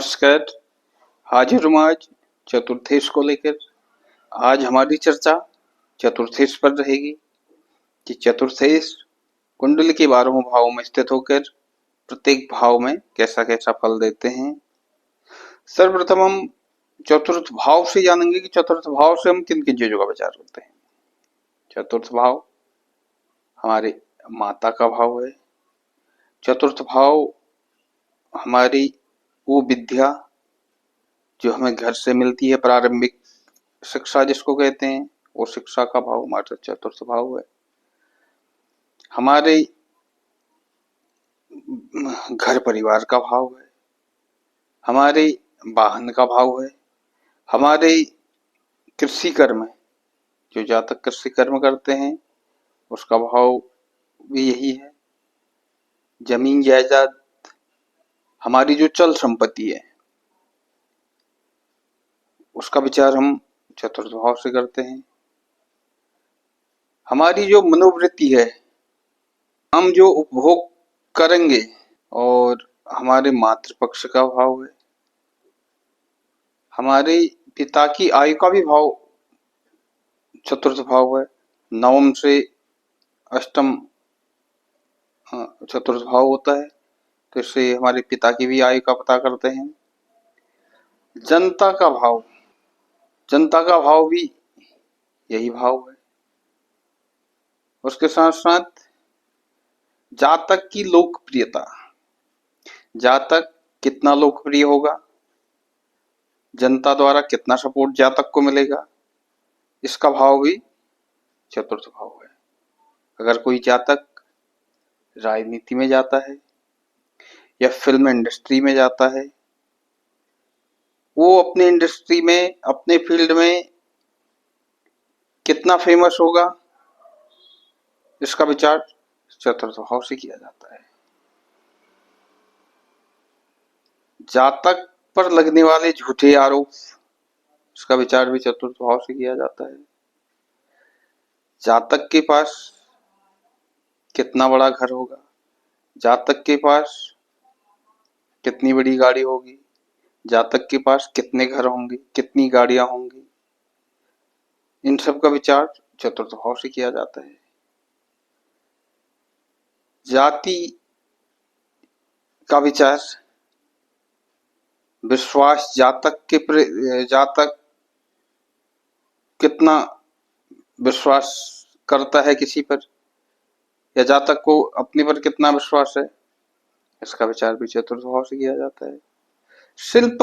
नमस्कार। हाजिर हूँ आज चतुर्थेश को लेकर। आज हमारी चर्चा चतुर्थेश पर रहेगी कि चतुर्थेश कुंडली के 12वें भाव में स्थित होकर प्रत्येक भाव में कैसा कैसा फल देते हैं। सर्वप्रथम हम चतुर्थ भाव से जानेंगे कि चतुर्थ भाव से हम किन किन चीजों का विचार करते हैं। चतुर्थ भाव हमारे माता का भाव है। चतुर्थ भाव हमारी वो विद्या जो हमें घर से मिलती है, प्रारंभिक शिक्षा जिसको कहते हैं, वो शिक्षा का भाव हमारा चतुर्थ भाव है। हमारे घर परिवार का भाव है, हमारे वाहन का भाव है, हमारे कृषि कर्म जो जातक कृषि कर्म करते हैं उसका भाव भी यही है। जमीन जायदाद हमारी जो चल संपत्ति है उसका विचार हम चतुर्थ भाव से करते हैं। हमारी जो मनोवृत्ति है, हम जो उपभोग करेंगे, और हमारे मातृपक्ष का भाव है। हमारे पिता की आयु का भी भाव चतुर्थ भाव है। नवम से अष्टम चतुर्थ भाव होता है, तो इससे हमारे पिता की भी आयु का पता करते हैं। जनता का भाव भी यही भाव है। उसके साथ साथ जातक की लोकप्रियता, जातक कितना लोकप्रिय होगा, जनता द्वारा कितना सपोर्ट जातक को मिलेगा, इसका भाव भी चतुर्थ भाव है। अगर कोई जातक राजनीति में जाता है या फिल्म इंडस्ट्री में जाता है, वो अपने इंडस्ट्री में, अपने फील्ड में कितना फेमस होगा, इसका विचार चतुर्थ भाव से किया जाता है। जातक पर लगने वाले झूठे आरोप, इसका विचार भी चतुर्थ भाव से किया जाता है। जातक के पास कितना बड़ा घर होगा, जातक के पास कितनी बड़ी गाड़ी होगी, जातक के पास कितने घर होंगे, कितनी गाड़ियां होंगी, इन सब का विचार चतुर्थ भाव से किया जाता है। जाति का विचार, विश्वास, जातक कितना विश्वास करता है किसी पर, या जातक को अपने पर कितना विश्वास है, इसका विचार भी चतुर्थ भाव से किया जाता है। शिल्प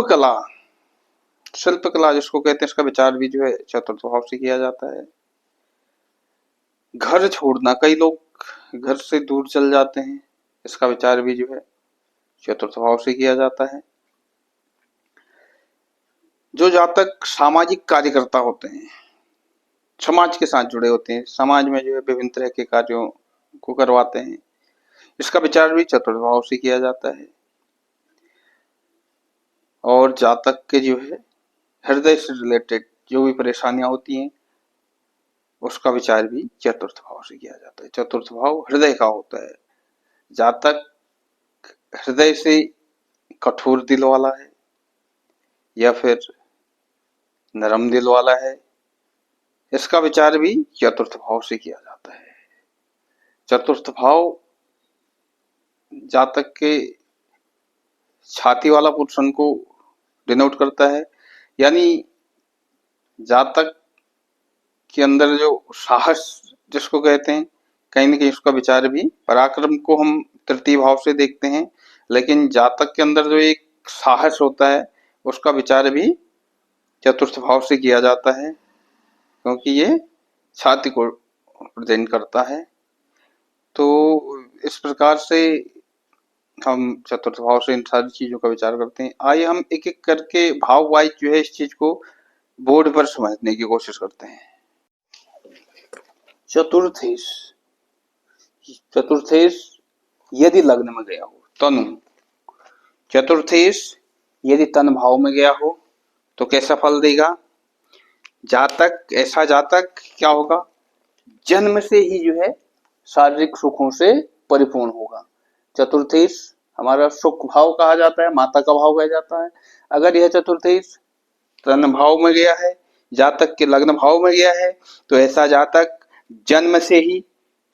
कला जिसको कहते हैं, इसका विचार भी जो है चतुर्थ भाव से किया जाता है। घर छोड़ना, कई लोग घर से दूर चल जाते हैं, इसका विचार भी जो है चतुर्थ भाव से किया जाता है। जो जातक सामाजिक कार्यकर्ता होते हैं, समाज के साथ जुड़े होते हैं, समाज में जो है विभिन्न तरह के कार्यों को करवाते हैं, इसका विचार भी चतुर्थ भाव से किया जाता है। और जातक के जो है हृदय से रिलेटेड जो भी परेशानियां होती हैं, उसका विचार भी चतुर्थ भाव से किया जाता है। चतुर्थ भाव हृदय का होता है। जातक हृदय से कठोर दिल वाला है या फिर नरम दिल वाला है, इसका विचार भी चतुर्थ भाव से किया जाता है। चतुर्थ भाव जातक के छाती वाला पोर्शन को डिनोट करता है, यानी जातक के अंदर जो साहस जिसको कहते हैं, कहीं न कहीं उसका विचार भी, पराक्रम को हम तृतीय भाव से देखते हैं, लेकिन जातक के अंदर जो एक साहस होता है उसका विचार भी चतुर्थ भाव से किया जाता है, क्योंकि ये छाती को रिप्रेजेंट करता है। तो इस प्रकार से हम चतुर्थ भाव से इन सारी चीजों का विचार करते हैं। आइए हम एक एक करके भाव वाइज जो है इस चीज को बोर्ड पर समझने की कोशिश करते हैं। चतुर्थेश, चतुर्थेश यदि लग्न में गया हो, तनु, चतुर्थेश यदि तन भाव में गया हो तो कैसा फल देगा। जातक, ऐसा जातक क्या होगा, जन्म से ही जो है शारीरिक सुखों से परिपूर्ण होगा। चतुर्थेश हमारा सुख भाव कहा जाता है, माता का भाव कहा जाता है। अगर यह चतुर्थेश तन भाव में गया है, जातक के लग्न भाव में गया है, तो ऐसा जातक जन्म से ही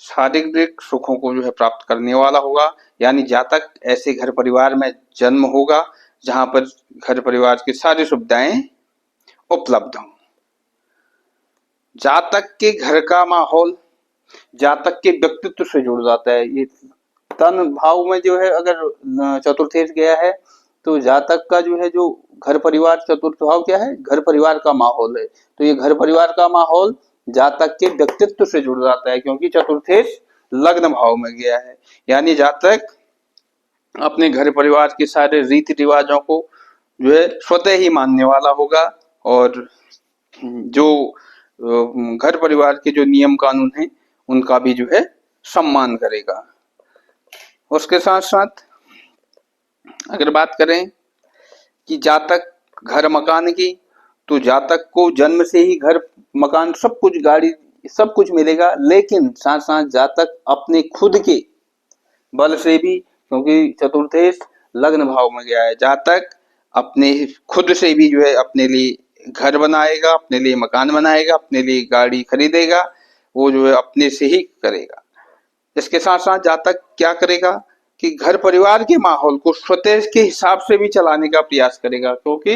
शारीरिक सुखों को जो है प्राप्त करने वाला होगा। यानी जातक ऐसे घर परिवार में जन्म होगा जहां पर घर परिवार की सारी सुविधाएं उपलब्ध हों। जातक के घर का माहौल जातक के व्यक्तित्व से जुड़ जाता है। ये तन भाव में जो है अगर चतुर्थेश गया है तो जातक का जो है जो घर परिवार, चतुर्थ भाव क्या है, घर परिवार का माहौल है। तो ये घर परिवार का माहौल जातक के व्यक्तित्व से जुड़ जाता है, क्योंकि चतुर्थेश लग्न भाव में गया है। यानी जातक अपने घर परिवार के सारे रीति रिवाजों को जो है स्वतः ही मानने वाला होगा, और जो घर परिवार के जो नियम कानून हैं उनका भी जो है सम्मान करेगा। उसके साथ साथ अगर बात करें कि जातक घर मकान की, तो जातक को जन्म से ही घर मकान सब कुछ, गाड़ी सब कुछ मिलेगा, लेकिन साथ साथ जातक अपने खुद के बल से भी, क्योंकि चतुर्थेश लग्न भाव में गया है, जातक अपने खुद से भी जो है अपने लिए घर बनाएगा, अपने लिए मकान बनाएगा, अपने लिए गाड़ी खरीदेगा, वो जो है अपने से ही करेगा। इसके साथ साथ जातक क्या करेगा कि घर परिवार के माहौल को स्वतः के हिसाब से भी चलाने का प्रयास करेगा, क्योंकि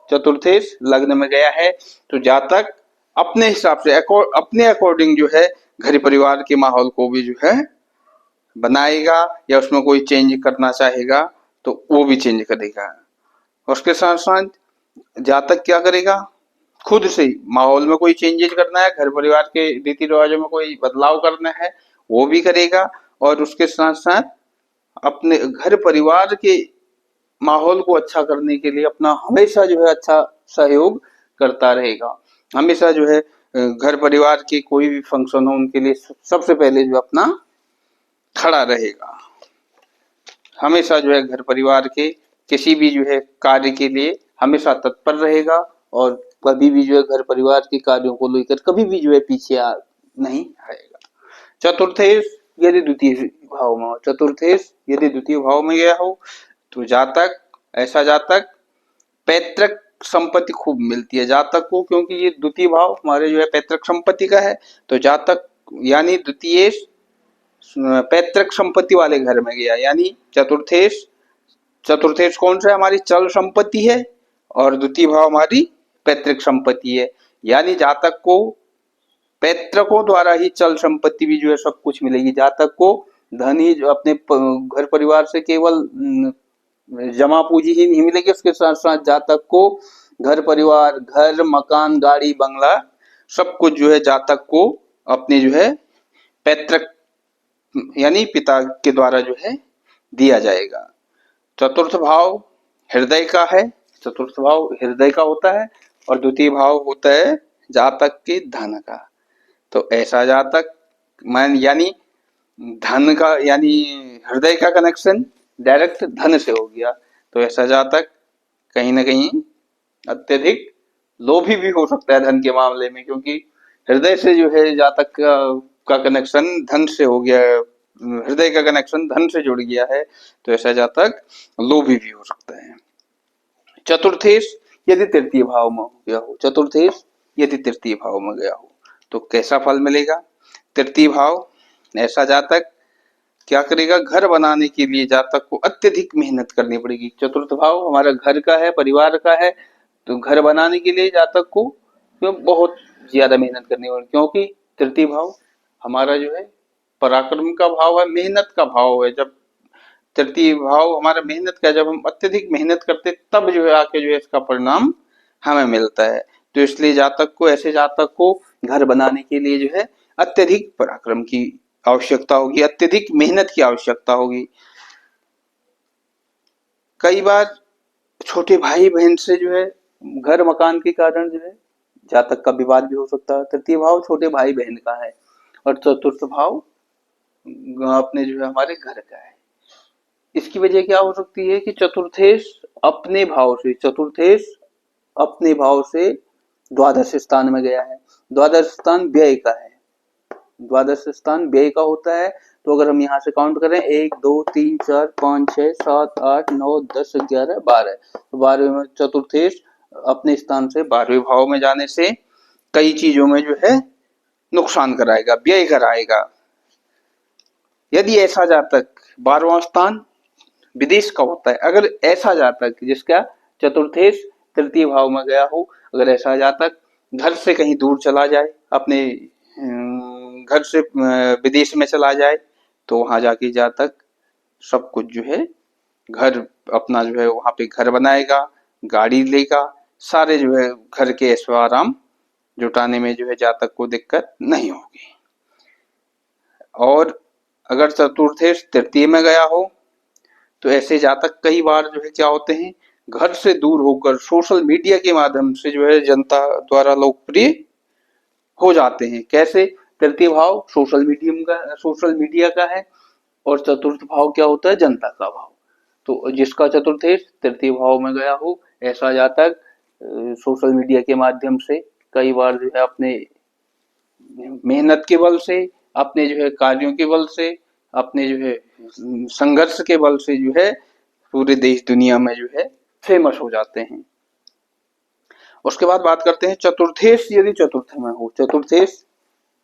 चतुर्थेश लग्न में गया है तो जातक अपने हिसाब से अपने अकॉर्डिंग जो है घर परिवार के माहौल को भी जो है बनाएगा, या उसमें कोई चेंज करना चाहेगा तो वो भी चेंज करेगा। उसके साथ साथ जातक क्या करेगा, खुद से माहौल में कोई चेंजेस करना है, घर परिवार के रीति रिवाजों में कोई बदलाव करना है वो भी करेगा, और उसके साथ साथ अपने घर परिवार के माहौल को अच्छा करने के लिए अपना हमेशा जो है अच्छा सहयोग करता रहेगा। हमेशा जो है घर परिवार के कोई भी फंक्शन हो उनके लिए सबसे पहले जो अपना खड़ा रहेगा। हमेशा जो है घर परिवार के किसी भी जो है कार्य के लिए हमेशा तत्पर रहेगा, और कभी भी जो है घर परिवार के कार्यों को लेकर कभी भी जो है पीछे नहीं आएगा। चतुर्थेश यदि द्वितीय भाव में हो, चतुर्थेश यदि द्वितीय भाव में गया हो तो जातक, ऐसा जातक पैतृक संपत्ति खूब मिलती है जातक को, क्योंकि ये द्वितीय भाव हमारे जो है पैतृक संपत्ति का है। तो जातक यानी द्वितीय पैतृक संपत्ति वाले घर में गया, यानी चतुर्थेश, चतुर्थेश कौन सा है, हमारी चल संपत्ति है, और द्वितीय भाव हमारी पैतृक संपत्ति है। यानी जातक को पैतृकों द्वारा ही चल संपत्ति भी जो है सब कुछ मिलेगी। जातक को धन ही जो अपने घर परिवार से केवल जमा पूंजी ही नहीं मिलेगी, उसके साथ साथ जातक को घर परिवार, घर मकान, गाड़ी बंगला सब कुछ जो है जातक को अपने जो है पैतृक यानी पिता के द्वारा जो है दिया जाएगा। चतुर्थ भाव हृदय का है, चतुर्थ भाव हृदय का होता है, और द्वितीय भाव होता है जातक के धन का। तो ऐसा जातक यानी धन का, यानी हृदय का कनेक्शन डायरेक्ट धन से हो गया, तो ऐसा जातक कहीं ना कहीं अत्यधिक लोभी भी हो सकता है धन के मामले में, क्योंकि हृदय से जो है जातक का कनेक्शन धन से हो गया है, हृदय का कनेक्शन धन से जुड़ गया है, तो ऐसा जातक लोभी भी हो सकता है। चतुर्थेश यदि तृतीय भाव में गया हो, चतुर्थेश यदि तृतीय भाव में गया हो तो कैसा फल मिलेगा। तृतीय भाव, ऐसा जातक क्या करेगा, घर बनाने के लिए जातक को अत्यधिक मेहनत करनी पड़ेगी। चतुर्थ भाव हमारा घर का है, परिवार का है, तो घर बनाने के लिए जातक को बहुत ज्यादा मेहनत करनी पड़ेगी, क्योंकि तृतीय भाव हमारा जो है पराक्रम का भाव है, मेहनत का भाव है। जब तृतीय भाव हमारा मेहनत का, जब हम अत्यधिक मेहनत करते तब जो है आके जो है इसका परिणाम हमें मिलता है। तो इसलिए जातक को, ऐसे जातक को घर बनाने के लिए जो है अत्यधिक पराक्रम की आवश्यकता होगी, अत्यधिक मेहनत की आवश्यकता होगी। कई बार छोटे भाई बहन से जो है घर मकान के कारण जो है जातक का विवाद भी हो सकता है। तृतीय भाव छोटे भाई बहन का है, और चतुर्थ भाव अपने जो है हमारे घर का है। इसकी वजह क्या हो सकती है कि चतुर्थेश अपने भाव से, चतुर्थेश अपने भाव से द्वादश स्थान में गया है। द्वादश स्थान व्यय का है, द्वादश स्थान व्यय का होता है, तो अगर हम यहाँ से काउंट करें 1 2 3 4 5 6 7 8 9 10 11 12, तो 12वें में चतुर्थेश अपने स्थान से 12वें भाव में जाने से कई चीजों में जो है नुकसान कराएगा, व्यय कराएगा। यदि ऐसा जातक 12वां स्थान विदेश का होता है, अगर ऐसा जातक जिसका चतुर्थेश तृतीय भाव में गया हो, अगर ऐसा जातक घर से कहीं दूर चला जाए, अपने घर से विदेश में चला जाए, तो वहां जाके जातक सब कुछ जो है घर अपना जो है वहां पे घर बनाएगा, गाड़ी लेगा, सारे जो है घर के ऐशो आराम जुटाने में जो है जातक को दिक्कत नहीं होगी। और अगर चतुर्थेश तृतीय में गया हो तो ऐसे जातक कई बार जो है क्या होते हैं, घर से दूर होकर सोशल मीडिया के माध्यम से जो है जनता द्वारा लोकप्रिय हो जाते हैं। कैसे? तृतीय भाव सोशल मीडिया का है और चतुर्थ भाव क्या होता है? जनता का भाव। तो जिसका चतुर्थेश तृतीय भाव में गया हो, ऐसा जातक सोशल मीडिया के माध्यम से कई बार जो है अपने मेहनत के बल से, अपने जो है कार्यों के बल से, अपने जो है संघर्ष के बल से जो है पूरे देश दुनिया में जो है फेमस हो जाते हैं। उसके बाद बात करते हैं चतुर्थेश यदि चतुर्थ में हो, चतुर्थेश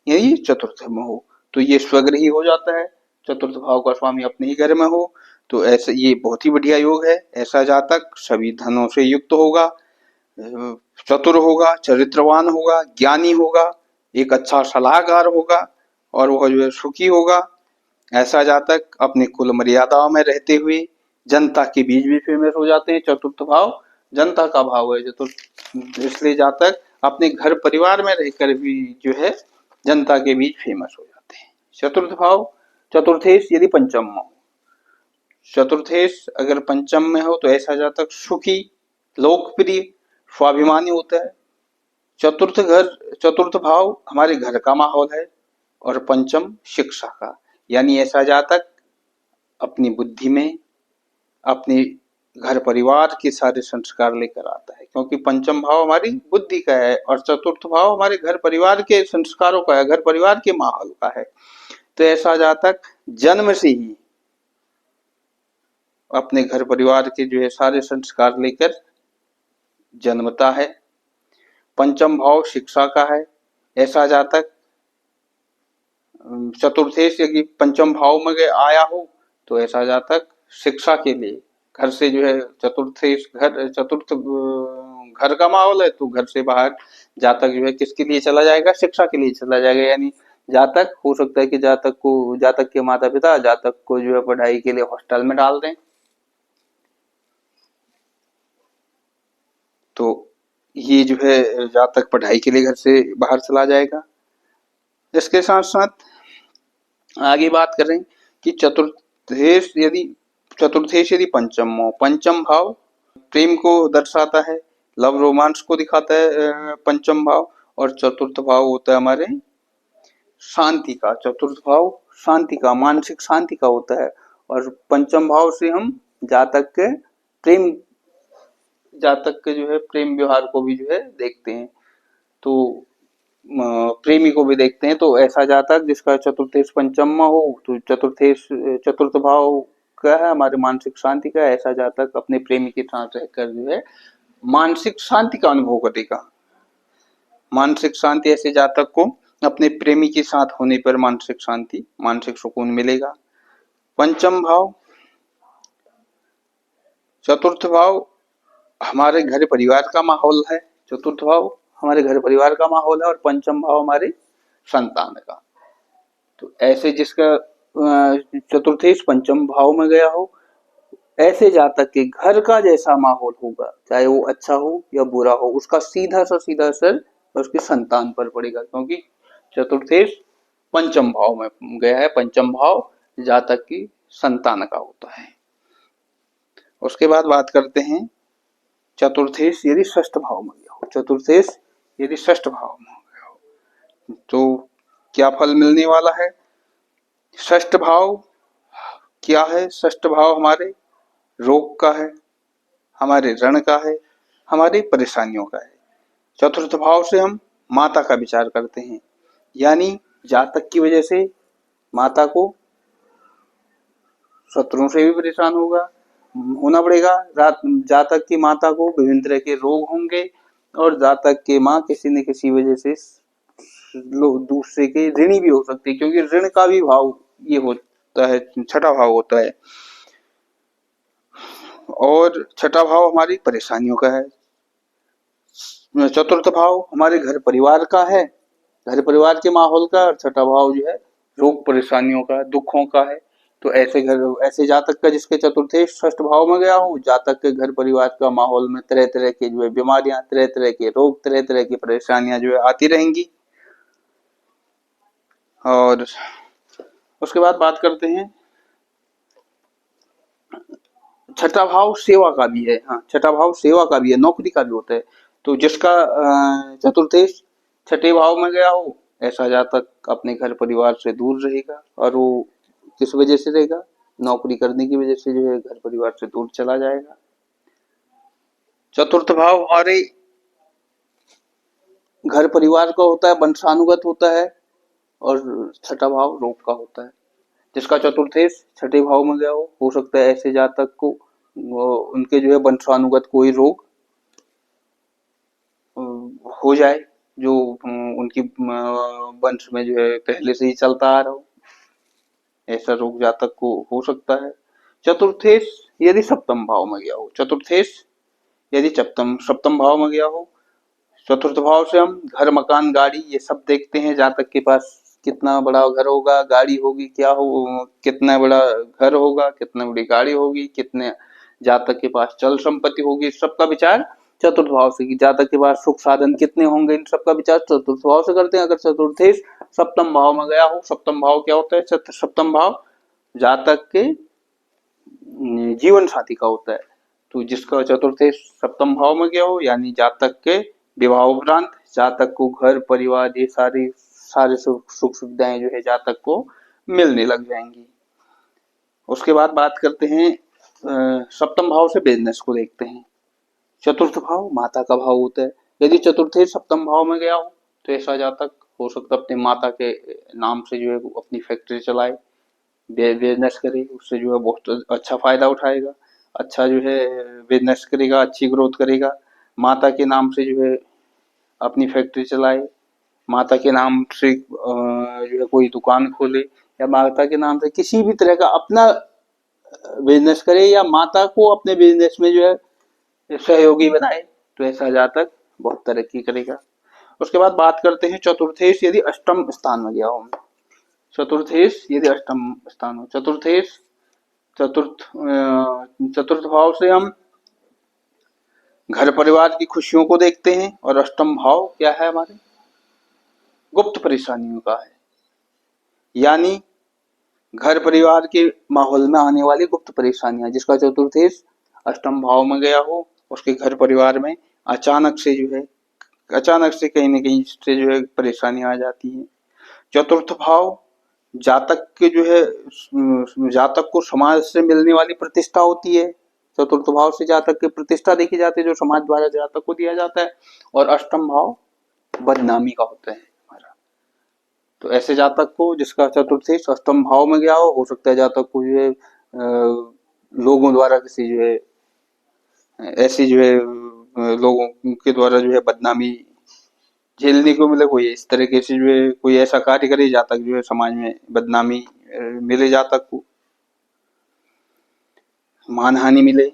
यदि चतुर्थ में हो तो ये स्वग्रही हो जाता है। चतुर्थ भाव का स्वामी अपने ही घर में हो तो ऐसे ये बहुत ही बढ़िया योग है। ऐसा जातक सभी धनों से युक्त होगा, चतुर होगा, चरित्रवान होगा, ज्ञानी होगा, एक अच्छा सलाहकार होगा और वह जो है सुखी होगा। ऐसा जातक अपने कुल मर्यादाओं में रहते हुए जनता के बीच भी फेमस हो जाते हैं। चतुर्थ भाव जनता का भाव है चतुर्थ, इसलिए जातक अपने घर परिवार में रहकर भी जो है जनता के बीच फेमस हो जाते हैं। चतुर्थ भाव चतुर्थेश यदि पंचम में हो, चतुर्थेश अगर पंचम में हो तो ऐसा जातक सुखी, लोकप्रिय, स्वाभिमानी होता है। चतुर्थ भाव हमारे घर का माहौल है और पंचम शिक्षा का, यानी ऐसा जातक अपनी बुद्धि में अपने घर परिवार के सारे संस्कार लेकर आता है, क्योंकि पंचम भाव हमारी बुद्धि का है और चतुर्थ भाव हमारे घर परिवार के संस्कारों का है, घर परिवार के माहौल का है। तो ऐसा जातक जन्म से ही अपने घर परिवार के जो है सारे संस्कार लेकर जन्मता है। पंचम भाव शिक्षा का है। ऐसा जातक चतुर्थेश यदि पंचम भाव में आया हो तो ऐसा जातक शिक्षा के लिए घर से जो है चतुर्थ घर का माहौल है तो घर से बाहर जातक जो है किसके लिए चला जाएगा? शिक्षा के लिए चला जाएगा। यानी जातक हो सकता है कि जातक के माता पिता जातक को जो है पढ़ाई के लिए हॉस्टल में डाल दें, तो ये जो है जातक पढ़ाई के लिए घर से बाहर चला जाएगा। इसके साथ साथ आगे बात करें कि चतुर्थेश यदि पंचम भाव प्रेम को दर्शाता है, लव रोमांस को दिखाता है पंचम भाव, और चतुर्थ भाव होता है हमारे शांति का। चतुर्थ भाव शांति का, मानसिक शांति का होता है और पंचम भाव से हम जातक के जो है प्रेम व्यवहार को भी जो है देखते हैं, तो प्रेमी को भी देखते हैं। तो ऐसा जातक जिसका चतुर्थेश पंचम में हो तो चतुर्थ भाव का है हमारे मानसिक शांति का, ऐसा जातक अपने प्रेमी के साथ रहकर जो है मानसिक शांति का अनुभव करेगा। मानसिक शांति ऐसे जातक को अपने प्रेमी के साथ होने पर मानसिक शांति, मानसिक सुकून मिलेगा। पंचम भाव चतुर्थ भाव हमारे घर परिवार का माहौल है, चतुर्थ भाव हमारे घर परिवार का माहौल है और पंचम भाव हमारे संतान का। तो ऐसे जिसका चतुर्थेश पंचम भाव में गया हो, ऐसे जातक के घर का जैसा माहौल होगा, चाहे वो अच्छा हो या बुरा हो, उसका सीधा असर उसकी संतान पर पड़ेगा, क्योंकि चतुर्थेश पंचम भाव में गया है। पंचम भाव जातक की संतान का होता है। उसके बाद बात करते हैं चतुर्थेश यदि षष्ठ भाव में गया हो। चतुर्थेश यदि षष्ठ भाव में गया हो तो क्या फल मिलने वाला है? षष्ठ भाव क्या है? षष्ठ भाव हमारे रोग का है, हमारे ऋण का है, हमारी परेशानियों का है। चतुर्थ भाव से हम माता का विचार करते हैं, यानी जातक की वजह से माता को शत्रुओं से भी परेशान होना पड़ेगा। जातक की माता को विभिन्न तरह के रोग होंगे और जातक के माँ किसी न किसी वजह से दूसरे के ऋणी भी हो सकते हैं, क्योंकि ऋण का भी भाव ये होता है, छठा भाव होता है। और छठा भाव हमारी परेशानियों का है। चतुर्थ भाव हमारे घर परिवार का है, घर परिवार के माहौल का। और छठा भाव जो है रोग परेशानियों का, दुखों का है। तो ऐसे जातक का जिसके चतुर्थे षष्ठ भाव में गया हो, जातक के घर परिवार का माहौल में तरह तरह के जो है बीमारियां, तरह तरह के रोग, तरह तरह की परेशानियां जो है आती रहेंगी। और उसके बाद बात करते हैं, छठा भाव सेवा का भी है। हाँ, छठा भाव सेवा का भी है, नौकरी का भी होता है। तो जिसका चतुर्थेश छठे भाव में गया हो, ऐसा जातक अपने घर परिवार से दूर रहेगा। और वो किस वजह से रहेगा? नौकरी करने की वजह से जो है घर परिवार से दूर चला जाएगा। चतुर्थ भाव हमारे घर परिवार का होता है, वंशानुगत होता है। और छठा भाव रोग का होता है। जिसका चतुर्थेश छठे भाव में गया हो सकता है ऐसे जातक को उनके जो है वंशानुगत कोई रोग हो जाए, जो उनकी वंश में जो है पहले से ही चलता आ रहा हो। ऐसा रोग जातक को हो सकता है। चतुर्थेश यदि सप्तम भाव में गया हो, चतुर्थेश यदि सप्तम भाव में गया हो, चतुर्थ भाव से हम घर, मकान, गाड़ी ये सब देखते हैं। जातक के पास कितना बड़ा घर होगा, गाड़ी होगी, क्या हो, कितना बड़ा घर होगा, कितना बड़ी गाड़ी होगी, कितने जातक के पास चल संपत्ति होगी, सबका विचार चतुर्थ भाव से। कि जातक के पास सुख साधन कितने होंगे, इन सबका विचार चतुर्थ भाव से करते हैं। अगर चतुर्थेश सप्तम भाव में गया हो, सप्तम भाव क्या होता है? सप्तम भाव जातक के जीवन साथी का होता है। तो जिसका चतुर्थेश सप्तम भाव में गया हो, यानी जातक के विवाह उपरांत जातक को घर परिवार ये सारे सुख सुविधाएं जो है जातक को मिलने लग जाएंगी। उसके बाद बात करते हैं, सप्तम भाव से बिजनेस को देखते हैं। चतुर्थ भाव माता का भाव होता है। यदि चतुर्थेश सप्तम भाव में गया हो तो ऐसा जातक हो सकता है अपनी माता के नाम से जो है अपनी फैक्ट्री चलाए, बिजनेस करे, उससे जो है बहुत अच्छा फायदा उठाएगा, अच्छा जो है बिजनेस करेगा, अच्छी ग्रोथ करेगा। माता के नाम से जो है अपनी फैक्ट्री चलाए, माता के नाम से जो है कोई दुकान खोले, या माता के नाम से किसी भी तरह का अपना बिजनेस करे, या माता को अपने बिजनेस में जो है सहयोगी बनाए, तो ऐसा जातक बहुत तरक्की करेगा। उसके बाद बात करते हैं चतुर्थेश यदि अष्टम स्थान में गया हो। चतुर्थेश यदि अष्टम स्थान हो, चतुर्थेश चतुर्थ भाव से हम घर परिवार की खुशियों को देखते हैं। और अष्टम भाव क्या है? हमारे गुप्त परेशानियों का है, यानी घर परिवार के माहौल में आने वाली गुप्त परेशानियां। जिसका चतुर्थेश अष्टम भाव में गया हो, उसके घर परिवार में अचानक से कहीं न कहीं से जो है परेशानियां आ जाती हैं। चतुर्थ भाव जातक के जो है जातक को समाज से मिलने वाली प्रतिष्ठा होती है। चतुर्थ भाव से जातक की प्रतिष्ठा देखी जाती है, जो समाज द्वारा जातक को दिया जाता है। और अष्टम भाव बदनामी का होता है हमारा। तो ऐसे जातक को जिसका चतुर्थेश अष्टम भाव में गया हो सकता है जातक को जो है लोगों द्वारा किसी जो है ऐसी जो है लोगों के द्वारा जो है बदनामी झेलने को मिले। कोई इस तरीके से जो है कोई ऐसा कार्य करे जातक जो है समाज में बदनामी मिले, जातक को मानहानि मिले।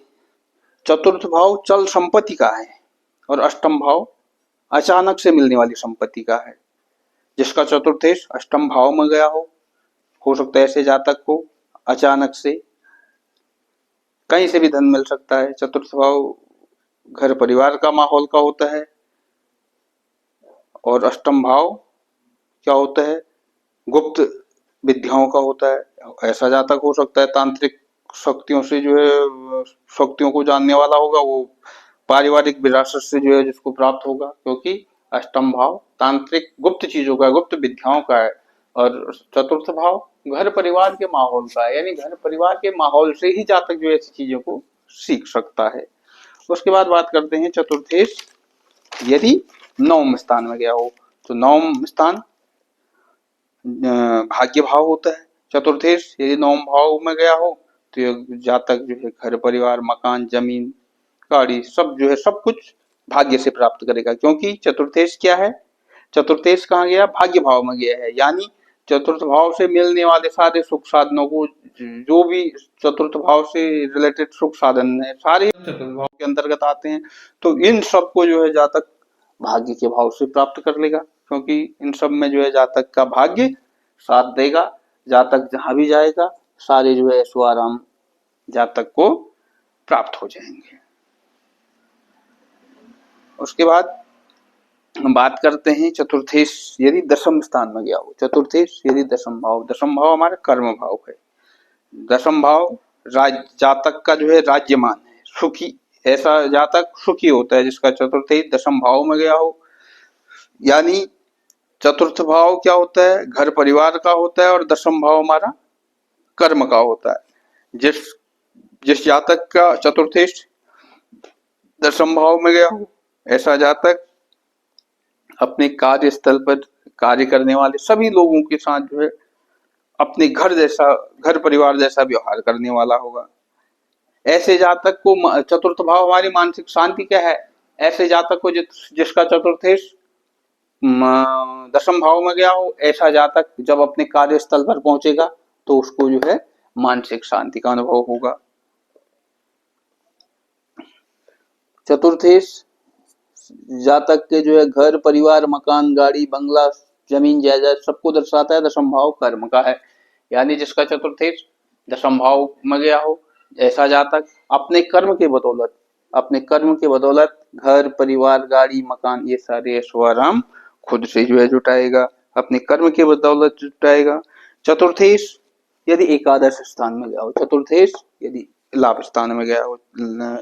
चतुर्थ भाव चल संपत्ति का है और अष्टम भाव अचानक से मिलने वाली संपत्ति का है। जिसका चतुर्थेश अष्टम भाव में गया हो सकता है ऐसे जातक को अचानक से कहीं से भी धन मिल सकता है। चतुर्थ भाव घर परिवार का माहौल का होता है। और अष्टम भाव क्या होता है? गुप्त विद्याओं का होता है। ऐसा जातक हो सकता है तांत्रिक शक्तियों से जो है शक्तियों को जानने वाला होगा, वो पारिवारिक विरासत से जो है जिसको प्राप्त होगा, क्योंकि अष्टम भाव तांत्रिक गुप्त चीजों का, गुप्त विद्याओं का है। और चतुर्थ भाव घर परिवार के माहौल का है, यानी घर परिवार के माहौल से ही जातक जो ऐसी चीजों को सीख सकता है। उसके बाद बात करते हैं चतुर्थेश यदि नवम स्थान में गया हो। तो नवम स्थान भाग्य भाव होता है। चतुर्थेश यदि नवम भाव में गया हो तो जातक जो है घर परिवार मकान जमीन गाड़ी सब जो है सब कुछ भाग्य से प्राप्त करेगा, क्योंकि चतुर्थेश क्या है, चतुर्थेश कहाँ गया, भाग्य भाव में गया है। यानी चतुर्थ भाव से मिलने वाले सारे सुख साधनों को, जो भी चतुर्थ भाव से रिलेटेड सुख साधन है सारे चतुर्थ भाव के अंतर्गत आते हैं। तो इन सब को जो है जातक भाग्य के भाव से प्राप्त कर लेगा, क्योंकि इन सब में जो है जातक का भाग्य साथ देगा। जातक जहां भी जाएगा सारे जो है ऐशो आराम जातक को प्राप्त हो जाएंगे। उसके बाद हम बात करते हैं चतुर्थेश यदि दशम स्थान में गया हो। चतुर्थेश यदि दशम भाव हमारा कर्म भाव है। दशम भाव जातक का जो है राज्यमान है, सुखी, ऐसा जातक सुखी होता है जिसका चतुर्थेश दशम भाव में गया हो। यानी चतुर्थ भाव क्या होता है, घर परिवार का होता है, और दशम भाव हमारा कर्म का होता है। जिस जातक का चतुर्थेश दशम भाव में गया हो, ऐसा जातक अपने कार्यस्थल पर कार्य करने वाले सभी लोगों के साथ जो है अपने घर परिवार जैसा व्यवहार करने वाला होगा। ऐसे जातक को चतुर्थ भाव हमारी मानसिक शांति क्या है, ऐसे जातक को जिसका चतुर्थेश दशम भाव में गया हो, ऐसा जातक जब अपने कार्यस्थल पर पहुंचेगा तो उसको जो है मानसिक शांति का अनुभव होगा। चतुर्थेश जातक के जो है घर परिवार मकान गाड़ी बंगला जमीन जायदाद सबको दर्शाता है। दशम भाव कर्म का है, यानी जिसका चतुर्थेश दशम भाव में गया हो, ऐसा जातक अपने कर्म के बदौलत घर परिवार गाड़ी मकान ये सारे ऐशो आराम खुद से जो है जुटाएगा, अपने कर्म के बदौलत जुटाएगा। चतुर्थेश यदि एकादश स्थान में गया हो, चतुर्थेश यदि लाभ स्थान में गया हो,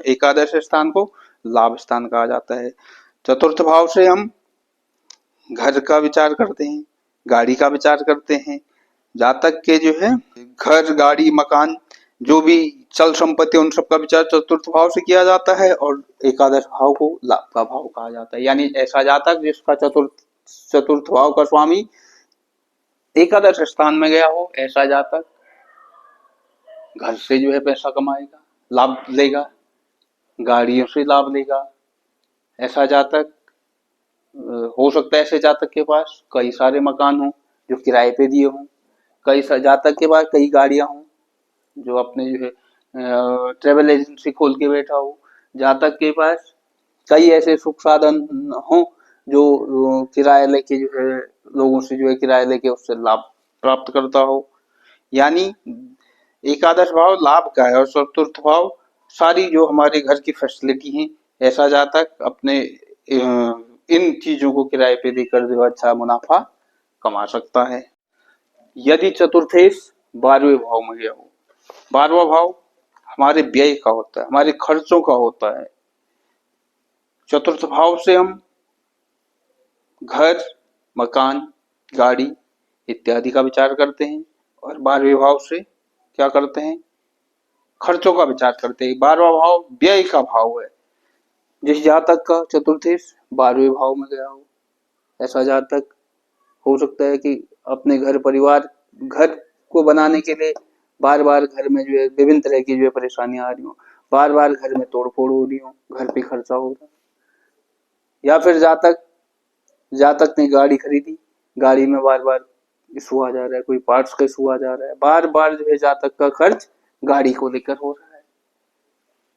एकादश स्थान को लाभ स्थान कहा जाता है। चतुर्थ भाव से हम घर का विचार करते हैं, गाड़ी का विचार करते हैं। जातक के जो है घर गाड़ी मकान जो भी चल संपत्ति उन सब का विचार चतुर्थ भाव से किया जाता है, और एकादश भाव को लाभ का भाव कहा जाता है। यानी ऐसा जातक जिसका चतुर्थ भाव का स्वामी एकादश स्थान में गया हो, ऐसा जातक घर से जो है पैसा कमाएगा, लाभ लेगा, गाड़ियों से लाभ लेगा। ऐसा जातक हो सकता है ऐसे जातक के पास कई सारे मकान हों जो किराए पे दिए हों, कई जातक के पास कई गाड़ियां हों जो अपने जो है ट्रेवल एजेंसी खोल के बैठा हो, जातक के पास कई ऐसे सुख साधन हों जो किराया लेके जो है लोगों से जो है किराया लेके उससे लाभ प्राप्त करता हो। यानी एकादश भाव लाभ का है और चतुर्थ भाव सारी जो हमारे घर की फैसिलिटी है। ऐसा जातक अपने इन चीजों को किराए पे देकर जो अच्छा मुनाफा कमा सकता है। यदि चतुर्थेश 12वें भाव में गया हो, 12वां भाव हमारे व्यय का होता है, हमारे खर्चों का होता है। चतुर्थ भाव से हम घर मकान गाड़ी इत्यादि का विचार करते हैं, और 12वें भाव से क्या करते हैं, खर्चों का विचार करते हैं। 12वां भाव व्यय का भाव है। जिस जातक का चतुर्थेश 12वें भाव में गया हो, ऐसा जातक हो सकता है कि अपने घर परिवार घर को बनाने के लिए बार बार घर में जो है विभिन्न तरह की जो है परेशानियां आ रही हो, बार बार घर में तोड़फोड़ हो रही हो, घर पे खर्चा हो रहा, या फिर जातक ने गाड़ी खरीदी, गाड़ी में बार बार इशू आ जा रहा है, कोई पार्ट्स का इशू आ जा रहा है, बार बार जो है जातक का खर्च गाड़ी को लेकर हो रहा है,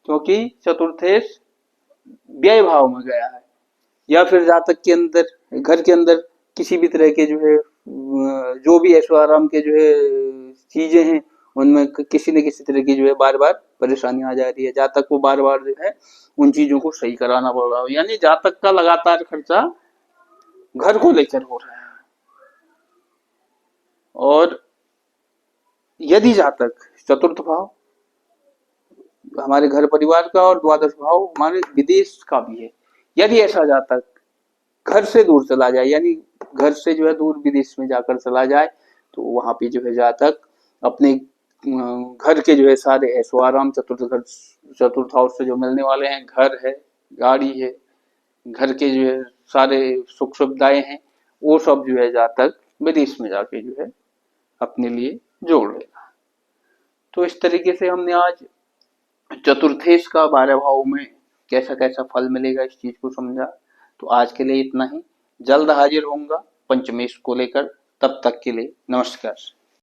क्योंकि चतुर्थेश व्यय भाव में गया है। या फिर जातक के अंदर घर के अंदर किसी भी तरह के जो है जो भी ऐशो आराम के जो है चीजें हैं उनमें किसी न किसी तरह की जो है बार बार परेशानी आ जा रही है, जातक को बार बार जो है उन चीजों को सही कराना पड़ रहा है। यानी जातक का लगातार खर्चा घर को लेकर हो रहा है। और यदि जातक चतुर्थ भाव हमारे घर परिवार का और द्वादश भाव हमारे विदेश का भी है, यदि ऐसा जातक घर से दूर चला जाए, यानी घर से जो है दूर विदेश में जाकर चला जाए, तो वहां पे जो है जातक अपने घर के जो है सारे ऐशो आराम चतुर्थ हाउस से जो मिलने वाले हैं, घर है गाड़ी है, घर के जो है सारे सुख सुविधाएं हैं, वो सब जो है जातक विदेश में जाके जो है अपने लिए जोड़ लेगा। तो इस तरीके से हमने आज चतुर्थेश का 12 भाव में कैसा कैसा फल मिलेगा इस चीज को समझा। तो आज के लिए इतना ही, जल्द हाजिर होऊंगा पंचमेश को लेकर, तब तक के लिए नमस्कार।